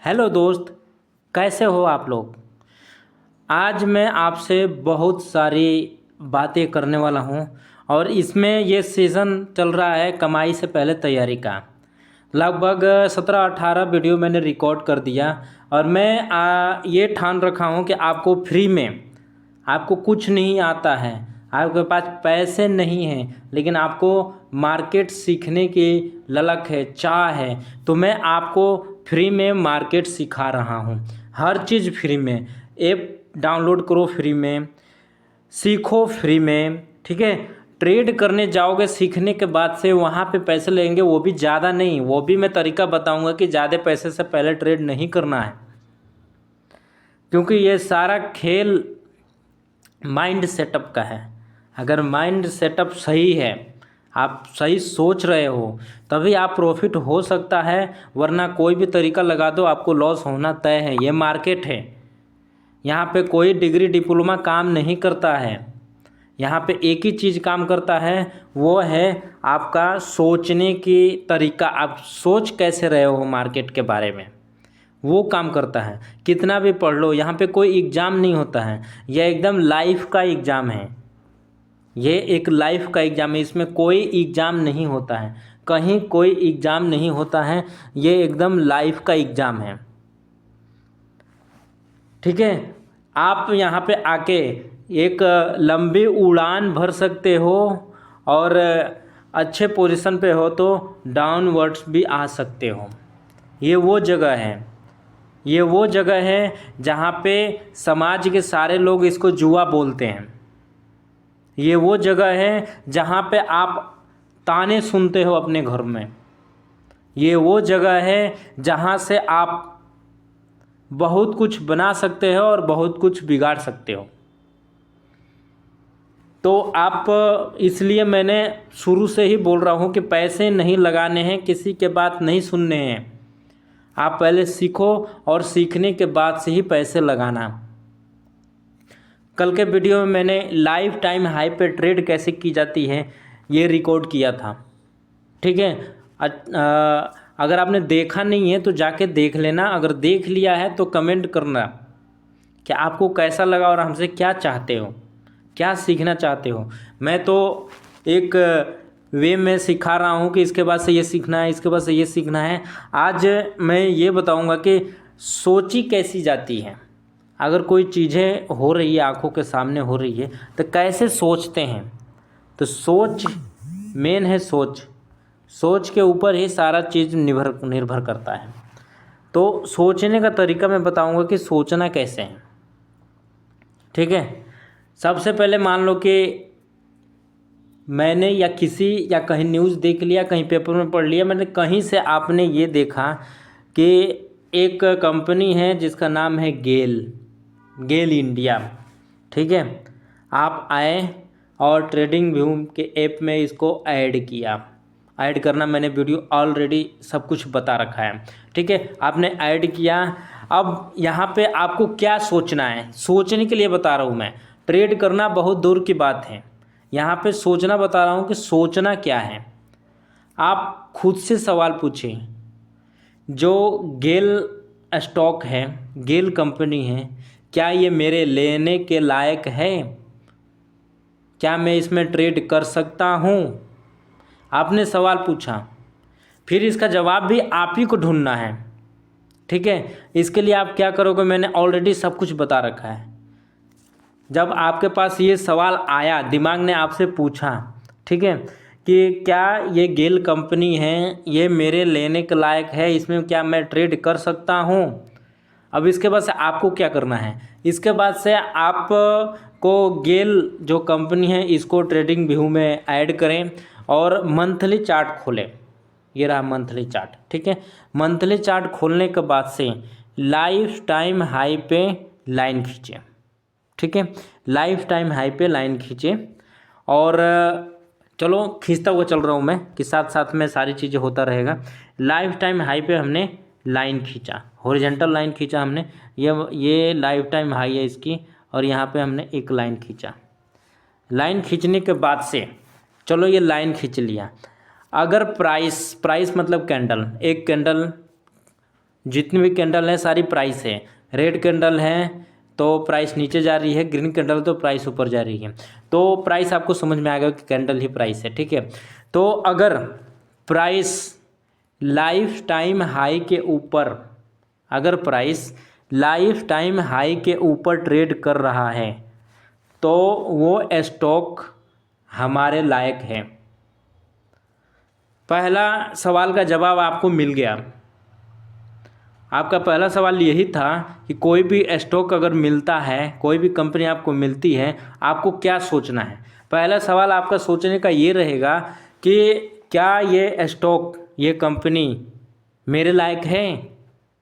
Hello दोस्त, कैसे हो आप लोग। आज मैं आपसे बहुत सारी बातें करने वाला हूँ और इसमें ये सीज़न चल रहा है कमाई से पहले तैयारी का। लगभग 17-18 वीडियो मैंने रिकॉर्ड कर दिया और मैं ये ठान रखा हूँ कि आपको फ्री में, आपको कुछ नहीं आता है, आपके पास पैसे नहीं हैं, लेकिन आपको मार्केट सीखने की ललक है, चाह है, तो मैं आपको फ्री में मार्केट सिखा रहा हूँ। हर चीज़ फ्री में, ऐप डाउनलोड करो फ्री में, सीखो फ्री में, ठीक है। ट्रेड करने जाओगे सीखने के बाद से वहाँ पे पैसे लेंगे, वो भी ज़्यादा नहीं, वो भी मैं तरीका बताऊँगा कि ज़्यादा पैसे से पहले ट्रेड नहीं करना है, क्योंकि ये सारा खेल माइंड सेटअप का है। अगर माइंड सेटअप सही है, आप सही सोच रहे हो, तभी आप प्रॉफिट हो सकता है, वरना कोई भी तरीका लगा दो आपको लॉस होना तय है। ये मार्केट है, यहाँ पे कोई डिग्री डिप्लोमा काम नहीं करता है। यहाँ पे एक ही चीज़ काम करता है, वो है आपका सोचने की तरीका। आप सोच कैसे रहे हो मार्केट के बारे में, वो काम करता है। कितना भी पढ़ लो, यहाँ पे कोई एग्ज़ाम नहीं होता है, यह एकदम लाइफ का एग्ज़ाम है। ये एक लाइफ का एग्ज़ाम है, इसमें कोई एग्ज़ाम नहीं होता है, कहीं कोई एग्ज़ाम नहीं होता है, ये एकदम लाइफ का एग्ज़ाम है, ठीक है। आप यहाँ पे आके एक लंबी उड़ान भर सकते हो और अच्छे पोजीशन पे हो तो डाउनवर्ड्स भी आ सकते हो। ये वो जगह है, ये वो जगह है जहाँ पे समाज के सारे लोग इसको जुआ बोलते हैं। ये वो जगह है जहाँ पे आप ताने सुनते हो अपने घर में। ये वो जगह है जहाँ से आप बहुत कुछ बना सकते हो और बहुत कुछ बिगाड़ सकते हो। तो आप, इसलिए मैंने शुरू से ही बोल रहा हूँ कि पैसे नहीं लगाने हैं, किसी के बात नहीं सुनने हैं। आप पहले सीखो और सीखने के बाद से ही पैसे लगाना। कल के वीडियो में मैंने लाइफ टाइम हाई पे ट्रेड कैसे की जाती है ये रिकॉर्ड किया था, ठीक है। अगर आपने देखा नहीं है तो जाके देख लेना, अगर देख लिया है तो कमेंट करना कि आपको कैसा लगा और हमसे क्या चाहते हो, क्या सीखना चाहते हो। मैं तो एक वे में सिखा रहा हूँ कि इसके बाद से ये सीखना है, इसके बाद से ये सीखना है। आज मैं ये बताऊँगा कि सोची कैसी जाती है। अगर कोई चीज़ें हो रही है, आंखों के सामने हो रही है, तो कैसे सोचते हैं। तो सोच मेन है, सोच के ऊपर ही सारा चीज़ निर्भर करता है। तो सोचने का तरीका मैं बताऊंगा कि सोचना कैसे है, ठीक है। सबसे पहले मान लो कि मैंने या कहीं न्यूज़ देख लिया, कहीं पेपर में पढ़ लिया, मैंने कहीं से आपने ये देखा कि एक कंपनी है जिसका नाम है गेल इंडिया, ठीक है। आप आए और ट्रेडिंग व्यू के ऐप में इसको ऐड किया। ऐड करना मैंने वीडियो ऑलरेडी सब कुछ बता रखा है, ठीक है। आपने ऐड किया। अब यहाँ पे आपको क्या सोचना है, सोचने के लिए बता रहा हूँ मैं। ट्रेड करना बहुत दूर की बात है, यहाँ पे सोचना बता रहा हूँ कि सोचना क्या है। आप खुद से सवाल पूछें, जो गेल स्टॉक है, गेल कंपनी है, क्या ये मेरे लेने के लायक है? क्या मैं इसमें ट्रेड कर सकता हूँ? आपने सवाल पूछा, फिर इसका जवाब भी आप ही को ढूंढना है, ठीक है। इसके लिए आप क्या करोगे, मैंने ऑलरेडी सब कुछ बता रखा है। जब आपके पास ये सवाल आया, दिमाग ने आपसे पूछा, ठीक है, कि क्या ये गेल कंपनी है, ये मेरे लेने के लायक है, इसमें क्या मैं ट्रेड कर सकता हूँ? अब इसके बाद से आपको क्या करना है, इसके बाद से आप को गेल जो कंपनी है इसको ट्रेडिंग व्यू में ऐड करें और मंथली चार्ट खोलें। ये रहा मंथली चार्ट, ठीक है। मंथली चार्ट खोलने के बाद से लाइफ टाइम हाई पे लाइन खींचें, ठीक है। लाइफ टाइम हाई पे लाइन खींचे और चलो खींचता हुआ चल रहा हूँ मैं कि साथ साथ में सारी चीज़ें होता रहेगा। लाइफ टाइम हाई पे हमने लाइन खींचा, हॉरिजॉन्टल लाइन खींचा हमने, ये लाइफ टाइम हाई है इसकी, और यहाँ पे हमने एक लाइन खींचा। लाइन खींचने के बाद से चलो ये लाइन खींच लिया। अगर प्राइस मतलब कैंडल, एक कैंडल जितनी भी कैंडल है सारी प्राइस है। रेड कैंडल है तो प्राइस नीचे जा रही है, ग्रीन कैंडल तो प्राइस ऊपर जा रही है। तो प्राइस आपको समझ में आएगा कि कैंडल ही प्राइस है, ठीक है। तो अगर प्राइस लाइफ टाइम हाई के ऊपर, अगर प्राइस लाइफ टाइम हाई के ऊपर ट्रेड कर रहा है तो वो स्टॉक हमारे लायक है। पहला सवाल का जवाब आपको मिल गया। आपका पहला सवाल यही था कि कोई भी स्टॉक अगर मिलता है, कोई भी कंपनी आपको मिलती है, आपको क्या सोचना है। पहला सवाल आपका सोचने का ये रहेगा कि क्या ये स्टॉक, ये कंपनी मेरे लायक है,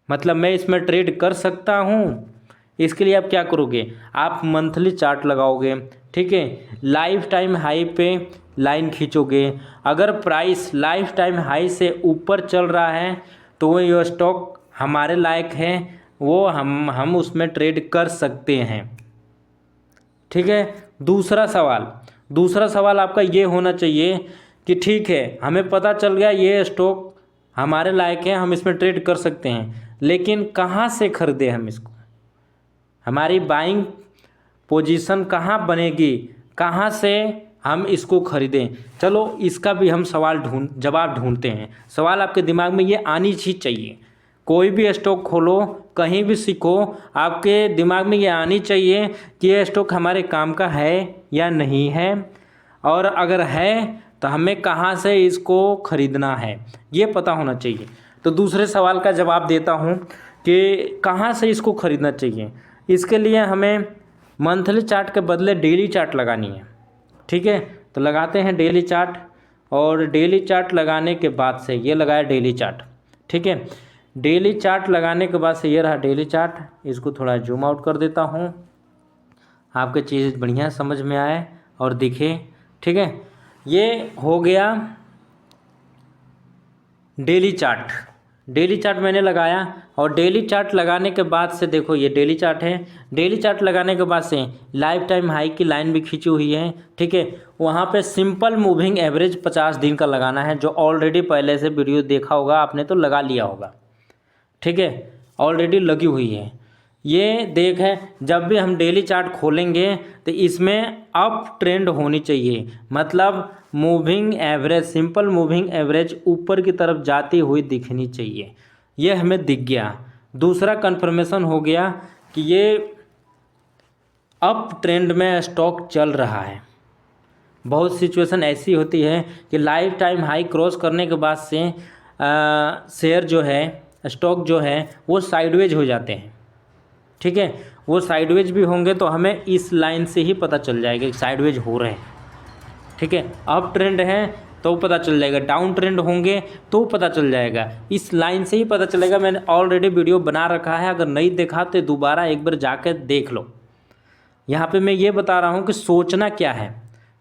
मतलब मैं इसमें ट्रेड कर सकता हूँ। इसके लिए आप क्या करोगे, आप मंथली चार्ट लगाओगे, ठीक है। लाइफ टाइम हाई पे लाइन खींचोगे। अगर प्राइस लाइफ टाइम हाई से ऊपर चल रहा है तो वो ये स्टॉक हमारे लायक है, वो हम उसमें ट्रेड कर सकते हैं, ठीक है। दूसरा सवाल आपका ये होना चाहिए कि ठीक है, हमें पता चल गया ये स्टॉक हमारे लायक है, हम इसमें ट्रेड कर सकते हैं, लेकिन कहाँ से खरीदें हम इसको, हमारी बाइंग पोजीशन कहाँ बनेगी, कहाँ से हम इसको खरीदें। चलो इसका भी हम जवाब ढूंढते हैं। सवाल आपके दिमाग में ये आनी ही चाहिए। कोई भी स्टॉक खोलो, कहीं भी सीखो, आपके दिमाग में ये आनी चाहिए कि ये स्टॉक हमारे काम का है या नहीं है, और अगर है तो हमें कहाँ से इसको खरीदना है, ये पता होना चाहिए। तो दूसरे सवाल का जवाब देता हूँ कि कहाँ से इसको खरीदना चाहिए। इसके लिए हमें मंथली चार्ट के बदले डेली चार्ट लगानी है, ठीक है। तो लगाते हैं डेली चार्ट, और डेली चार्ट लगाने के बाद से ये लगाया डेली चार्ट, ठीक है। डेली चार्ट लगाने के बाद से ये रहा डेली चार्ट। इसको थोड़ा जूम आउट कर देता हूँ, आपके चीज़ बढ़िया समझ में आए और दिखे, ठीक है। ये हो गया डेली चार्ट। डेली चार्ट मैंने लगाया, और डेली चार्ट लगाने के बाद से देखो ये डेली चार्ट है। डेली चार्ट लगाने के बाद से लाइफ टाइम हाई की लाइन भी खींची हुई है, ठीक है। वहाँ पे सिंपल मूविंग एवरेज 50 दिन का लगाना है, जो ऑलरेडी पहले से वीडियो देखा होगा आपने तो लगा लिया होगा, ठीक है, ऑलरेडी लगी हुई है। ये देख है, जब भी हम डेली चार्ट खोलेंगे तो इसमें अप ट्रेंड होनी चाहिए, मतलब moving average, simple moving average ऊपर की तरफ जाती हुई दिखनी चाहिए। ये हमें दिख गया। दूसरा कंफर्मेशन हो गया कि ये अप ट्रेंड में स्टॉक चल रहा है। बहुत सिचुएशन ऐसी होती है कि लाइफ टाइम हाई क्रॉस करने के बाद से शेयर जो है, स्टॉक जो है वो साइडवेज हो जाते हैं, ठीक है। वो साइडवेज भी होंगे तो हमें इस लाइन से ही पता चल जाएगा कि साइडवेज हो रहे हैं, ठीक है। अप ट्रेंड है तो पता चल जाएगा, डाउन ट्रेंड होंगे तो पता चल जाएगा, इस लाइन से ही पता चलेगा। मैंने ऑलरेडी वीडियो बना रखा है, अगर नहीं देखा तो दोबारा एक बार जाकर देख लो। यहाँ पे मैं ये बता रहा हूँ कि सोचना क्या है,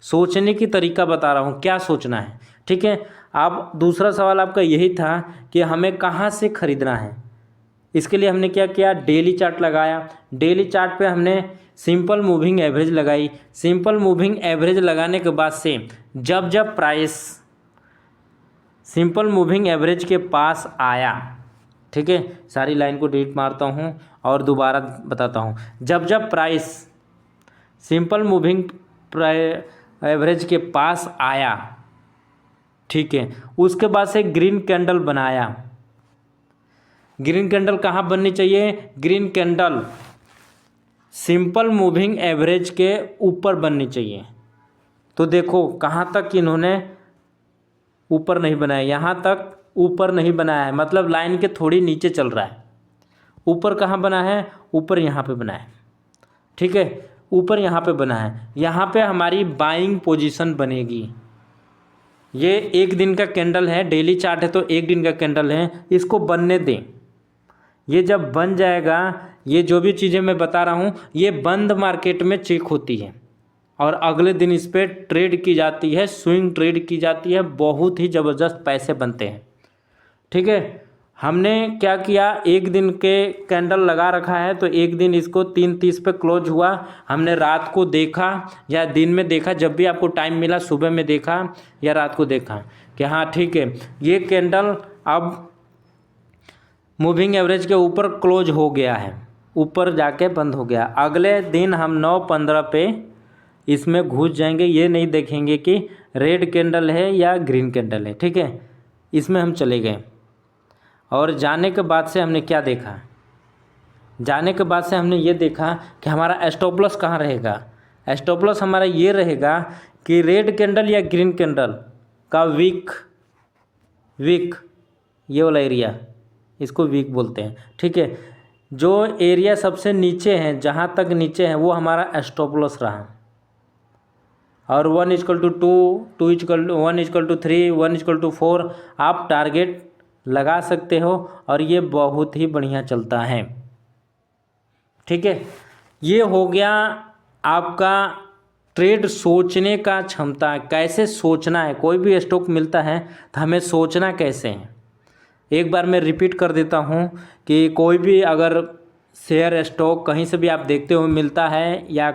सोचने की तरीका बता रहा हूँ, क्या सोचना है, ठीक है। अब दूसरा सवाल आपका यही था कि हमें कहाँ से खरीदना है। इसके लिए हमने क्या किया, डेली चार्ट लगाया। डेली चार्ट पे हमने सिंपल मूविंग एवरेज लगाई। सिंपल मूविंग एवरेज लगाने के बाद से जब जब प्राइस सिंपल मूविंग एवरेज के पास आया, ठीक है, सारी लाइन को डिलीट मारता हूँ और दोबारा बताता हूँ। जब जब प्राइस सिंपल मूविंग एवरेज के पास आया, ठीक है, उसके बाद से ग्रीन कैंडल बनाया। ग्रीन कैंडल कहाँ बननी चाहिए, green candle simple moving average के ऊपर बननी चाहिए। तो देखो कहाँ तक इन्होंने ऊपर नहीं बनाया, यहाँ तक ऊपर नहीं बनाया है, मतलब लाइन के थोड़ी नीचे चल रहा है। ऊपर कहाँ बना है, ऊपर यहाँ पे बना है, ठीक है, ऊपर यहाँ पे बना है। यहाँ पे हमारी बाइंग पोजीशन बनेगी। ये एक दिन का कैंडल है, डेली चार्ट है तो एक दिन का कैंडल है, इसको बनने दें। ये जब बन जाएगा, ये जो भी चीज़ें मैं बता रहा हूँ ये बंद मार्केट में चेक होती है और अगले दिन इस पर ट्रेड की जाती है, स्विंग ट्रेड की जाती है, बहुत ही ज़बरदस्त पैसे बनते हैं, ठीक है। हमने क्या किया, एक दिन के कैंडल लगा रखा है तो एक दिन इसको 3:30 पे क्लोज हुआ। हमने रात को देखा या दिन में देखा, जब भी आपको टाइम मिला, सुबह में देखा या रात को देखा कि हाँ ठीक है, ये कैंडल अब मूविंग एवरेज के ऊपर क्लोज हो गया है, ऊपर जाके बंद हो गया। अगले दिन हम 9:15 पे इसमें घुस जाएंगे, ये नहीं देखेंगे कि रेड कैंडल है या ग्रीन कैंडल है, ठीक है। इसमें हम चले गए और जाने के बाद से हमने क्या देखा, जाने के बाद से हमने ये देखा कि हमारा स्टॉप लॉस कहाँ रहेगा। स्टॉप लॉस हमारा ये रहेगा कि रेड कैंडल या ग्रीन कैंडल का वीक ये वाला एरिया, इसको वीक बोलते हैं, ठीक है। जो एरिया सबसे नीचे है, जहाँ तक नीचे है, वो हमारा स्टॉप लॉस रहा। और 1:2, 1:3, 1:4 आप टारगेट लगा सकते हो और ये बहुत ही बढ़िया चलता है, ठीक है। ये हो गया आपका ट्रेड सोचने का क्षमता, कैसे सोचना है। कोई भी स्टॉक मिलता है तो हमें सोचना कैसे है। एक बार मैं रिपीट कर देता हूँ कि कोई भी अगर शेयर स्टॉक कहीं से भी आप देखते हो मिलता है या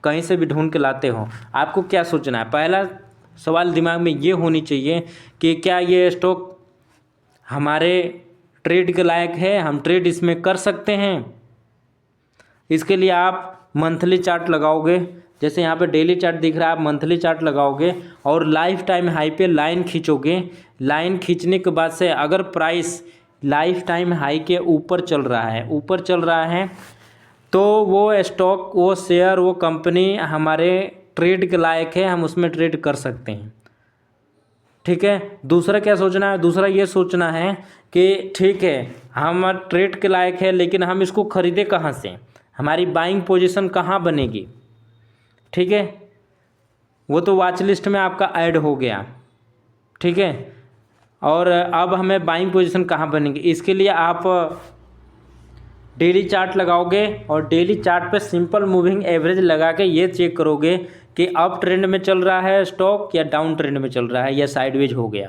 कहीं से भी ढूंढ के लाते हो, आपको क्या सोचना है। पहला सवाल दिमाग में ये होनी चाहिए कि क्या ये स्टॉक हमारे ट्रेड के लायक है, हम ट्रेड इसमें कर सकते हैं। इसके लिए आप मंथली चार्ट लगाओगे, जैसे यहाँ पे डेली चार्ट दिख रहा है, आप मंथली चार्ट लगाओगे और लाइफ टाइम हाई पे लाइन खींचोगे। लाइन खींचने के बाद से अगर प्राइस लाइफ टाइम हाई के ऊपर चल रहा है तो वो स्टॉक, वो शेयर, वो कंपनी हमारे ट्रेड के लायक है, हम उसमें ट्रेड कर सकते हैं, ठीक है। दूसरा क्या सोचना है, दूसरा ये सोचना है कि ठीक है हम ट्रेड के लायक है, लेकिन हम इसको खरीदे कहाँ से, हमारी बाइंग पोजीशन कहाँ बनेगी, ठीक है। वो तो वॉच लिस्ट में आपका ऐड हो गया, ठीक है। और अब हमें बाइंग पोजीशन कहाँ बनेगी, इसके लिए आप डेली चार्ट लगाओगे और डेली चार्ट पे सिंपल मूविंग एवरेज लगा के ये चेक करोगे कि अप ट्रेंड में चल रहा है स्टॉक या डाउन ट्रेंड में चल रहा है या साइडवेज हो गया।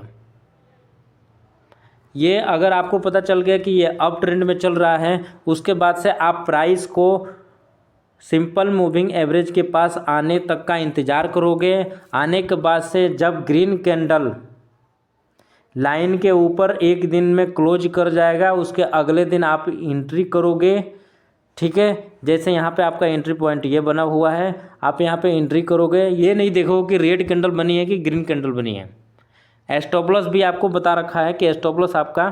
ये अगर आपको पता चल गया कि ये अप ट्रेंड में चल रहा है, उसके बाद से आप प्राइस को सिंपल मूविंग एवरेज के पास आने तक का इंतज़ार करोगे। आने के बाद से जब ग्रीन कैंडल लाइन के ऊपर एक दिन में क्लोज कर जाएगा, उसके अगले दिन आप एंट्री करोगे, ठीक है। जैसे यहाँ पे आपका एंट्री पॉइंट ये बना हुआ है, आप यहाँ पे एंट्री करोगे। ये नहीं देखोगे कि रेड कैंडल बनी है कि ग्रीन कैंडल बनी है। स्टॉप लॉस भी आपको बता रखा है कि स्टॉप लॉस आपका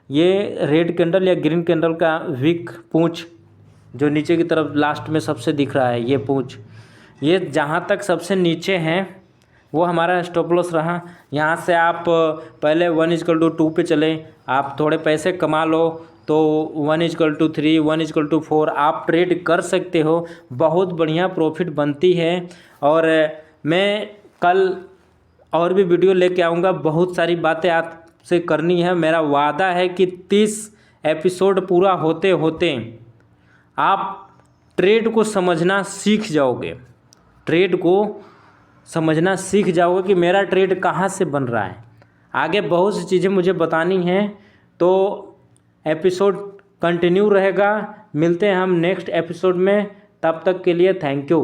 ये रेड कैंडल या ग्रीन कैंडल का वीक पूंछ जो नीचे की तरफ लास्ट में सबसे दिख रहा है, ये पूंछ, ये जहाँ तक सबसे नीचे हैं वो हमारा स्टॉप लॉस रहा। यहाँ से आप पहले 1:2 पे चले, आप थोड़े पैसे कमा लो तो 1:3, 1:4 आप ट्रेड कर सकते हो, बहुत बढ़िया प्रॉफिट बनती है। और मैं कल और भी वीडियो लेके आऊँगा, बहुत सारी बातें आपसे करनी है। मेरा वादा है कि 30 एपिसोड पूरा होते होते आप ट्रेड को समझना सीख जाओगे, ट्रेड को समझना सीख जाओगे कि मेरा ट्रेड कहाँ से बन रहा है। आगे बहुत सी चीज़ें मुझे बतानी हैं, तो एपिसोड कंटिन्यू रहेगा। मिलते हैं हम नेक्स्ट एपिसोड में, तब तक के लिए थैंक यू।